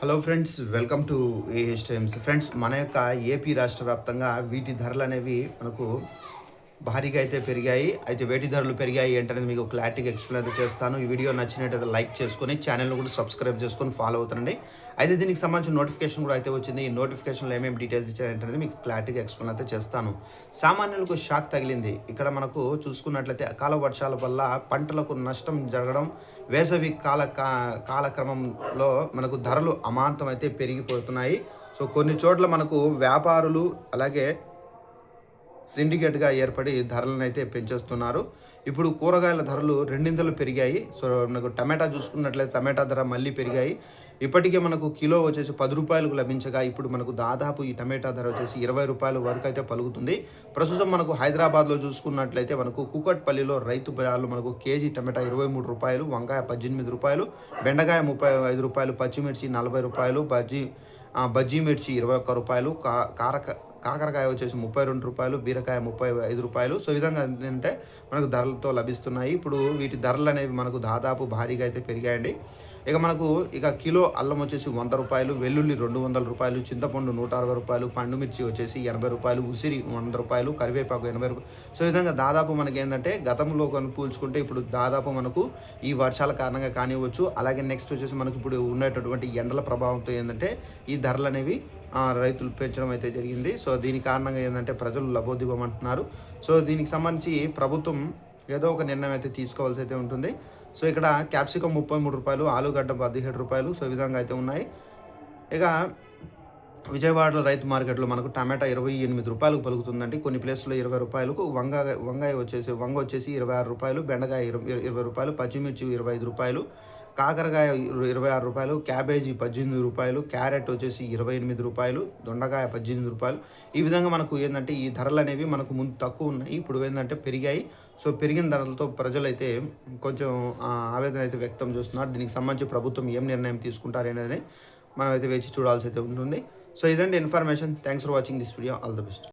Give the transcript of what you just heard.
Hello friends, welcome to AH times. Friends, మన యొక్క AP రాష్ట్ర వ్యాప్తంగా వీటి ధరలు అనేవి మనకు భారీగా అయితే పెరిగాయి. అయితే వేటి ధరలు పెరిగాయి ఏంటనేది మీకు క్లారిటీగా ఎక్స్ప్లెయిన్ అయితే చేస్తాను. ఈ వీడియో నచ్చినట్టయితే లైక్ చేసుకొని ఛానల్‌ని కూడా సబ్స్క్రైబ్ చేసుకొని ఫాలో అవుతానండి. అయితే దీనికి సంబంధించిన నోటిఫికేషన్ కూడా అయితే వచ్చింది. ఈ నోటిఫికేషన్‌లో ఏమేమి డీటెయిల్స్ ఇచ్చారేంటనేది మీకు క్లారిటీగా ఎక్స్ప్లెయిన్ అయితే చేస్తాను. సామాన్యులకు షాక్ తగిలింది. ఇక్కడ మనకు చూసుకున్నట్లయితే అకాల వర్షాల వల్ల పంటలకు నష్టం జరగడం, వేసవి కాలక్రమంలో మనకు ధరలు అమాంతం అయితే పెరిగిపోతున్నాయి. సో కొన్ని చోట్ల మనకు వ్యాపారులు అలాగే సిండికేట్‌గా ఏర్పడి ధరలనైతే పెంచేస్తున్నారు. ఇప్పుడు కూరగాయల ధరలు రెండింతలు పెరిగాయి. సో, మనకు టమాటా చూసుకున్నట్లయితే టమాటా ధర మళ్ళీ పెరిగాయి. ఇప్పటికే మనకు కిలో వచ్చేసి రూ. 10కు లభించగా ఇప్పుడు మనకు దాదాపు ఈ టమాటా ధర వచ్చేసి రూ. 20 వరకైతే పలుకుతుంది. ప్రస్తుతం మనకు హైదరాబాద్‌లో చూసుకున్నట్లయితే మనకు కూకట్పల్లిలో రైతు బజార్‌లో మనకు కేజీ టమాటా రూ. 23, వంకాయ రూ. 18, బెండకాయ రూ. 35, పచ్చిమిర్చి రూ. 40, బజ్జీ మిర్చి రూ. 21, కాకరకాయ వచ్చేసి రూ. 32, బీరకాయ రూ. 35. సో, ఈ విధంగా ఏంటంటే మనకు ధరలతో లభిస్తున్నాయి. ఇప్పుడు వీటి ధరలు అనేవి మనకు దాదాపు భారీగా అయితే పెరిగాయండి. ఇక కిలో అల్లం వచ్చేసి రూ. 100, వెల్లుల్లి రూ. 200, చింతపండు రూ. 160, పండుమిర్చి వచ్చేసి రూ. 80, ఉసిరి రూ. 100, కరివేపాకు రూ. 80. సో, ఈ విధంగా దాదాపు మనకేంటంటే గతంలో పోల్చుకుంటే ఇప్పుడు దాదాపు మనకు ఈ వర్షాల కారణంగా కానివ్వచ్చు, అలాగే నెక్స్ట్ వచ్చేసి మనకు ఇప్పుడు ఉండేటటువంటి ఎండల ప్రభావంతో ఏంటంటే ఈ ధరలు అనేవి రైతులు పెంచడం అయితే జరిగింది. సో, దీని కారణంగా ఏంటంటే ప్రజలు లబోదిబోమంటున్నారు. సో, దీనికి సంబంధించి ప్రభుత్వం ఏదో ఒక నిర్ణయం అయితే తీసుకోవాల్సి అయితే ఉంటుంది. సో, ఇక్కడ క్యాప్సికమ్ రూ. 33, ఆలుగడ్డ రూ. 17. సో, ఈ విధంగా అయితే ఉన్నాయి. ఇక విజయవాడలో రైతు మార్కెట్‌లో మనకు టమాటా రూ. 28 పలుకుతుందండి. కొన్ని ప్లేస్‌లో రూ. 20కు వంగ వచ్చేసి రూ. 26, బెండకాయ రూ. 20, పచ్చిమిర్చి రూ. 25, కాకరకాయ రూ. 26, క్యాబేజీ రూ. 18, క్యారెట్ వచ్చేసి రూ. 28, దొండకాయ రూ. 18. ఈ విధంగా మనకు ఏందంటే ఈ ధరలనేవి మనకు ముందు తక్కువ ఉన్నాయి. ఇప్పుడు ఏందంటే పెరిగాయి. సో, పెరిగిన ధరలతో ప్రజలైతే కొంచెం ఆవేదన అయితే వ్యక్తం చేస్తున్నారు. దీనికి సంబంధించి ప్రభుత్వం ఏం నిర్ణయం తీసుకుంటారనేది మనమైతే వేచి చూడాల్సి అయితే ఉంటుంది. సో, ఇదండి information. Thanks for watching this video. All the best.